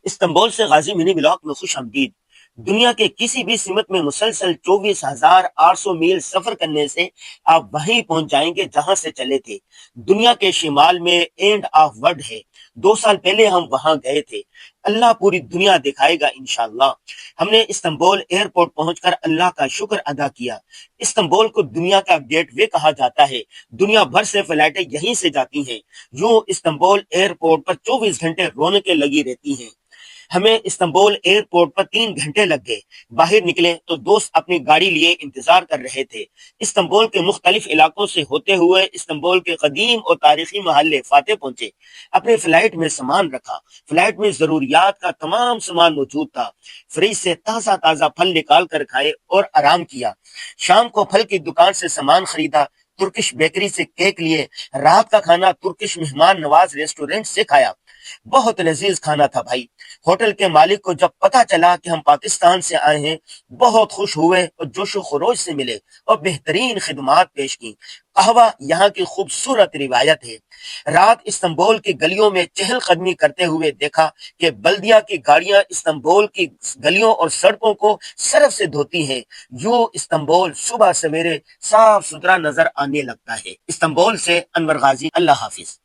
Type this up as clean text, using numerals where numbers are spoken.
Istanbul سے غازی منی block میں خوش آمدید۔ دنیا کے کسی بھی سمت میں مسلسل 24,800 میل سفر کرنے سے آپ وہیں پہنچ جائیں گے جہاں سے چلے تھے۔ دنیا کے شمال میں اینڈ آف ورڈ ہے۔ 2 سال پہلے ہم وہاں گئے تھے۔ اللہ پوری دنیا دکھائے گا انشاءاللہ۔ ہم نے استنبول ایئرپورٹ پہنچ کر اللہ کا شکر ادا کیا۔ استنبول کو دنیا کا گیٹ وے کہا جاتا ہے۔ دنیا بھر سے فلائٹیں یہیں سے جاتی ہیں۔ یوں استنبول ایئرپورٹ پر 24 گھنٹے رونقیں لگی رہتی ہیں۔ ہمیں استنبول ایئرپورٹ پر 3 گھنٹے لگ گئے۔ باہر نکلے تو دوست اپنی گاڑی لیے انتظار کر رہے تھے۔ استنبول کے مختلف علاقوں سے ہوتے ہوئے استنبول کے قدیم اور تاریخی محلے فاتح پہنچے۔ اپنے فلائٹ میں سامان رکھا۔ فلائٹ میں ضروریات کا تمام سامان موجود تھا۔ فریج سے تازہ تازہ پھل نکال کر کھائے اور آرام کیا۔ شام کو پھل کی دکان سے سامان خریدا۔ ترکش بیکری سے کیک لیے۔ رات کا کھانا ترکش مہمان نواز ریسٹورنٹ سے کھایا۔ بہت لذیذ کھانا تھا بھائی۔ ہوٹل کے مالک کو جب پتا چلا کہ ہم پاکستان سے آئے ہیں بہت خوش ہوئے اور جوش و خروش سے ملے اور بہترین خدمات پیش کی۔ قہوہ یہاں کی خوبصورت روایت ہے۔ رات استنبول کی گلیوں میں چہل قدمی کرتے ہوئے دیکھا کہ بلدیہ کی گاڑیاں استنبول کی گلیوں اور سڑکوں کو سرف سے دھوتی ہیں۔ یوں استنبول صبح سویرے صاف ستھرا نظر آنے لگتا ہے۔ استنبول سے انور غازی، اللہ حافظ۔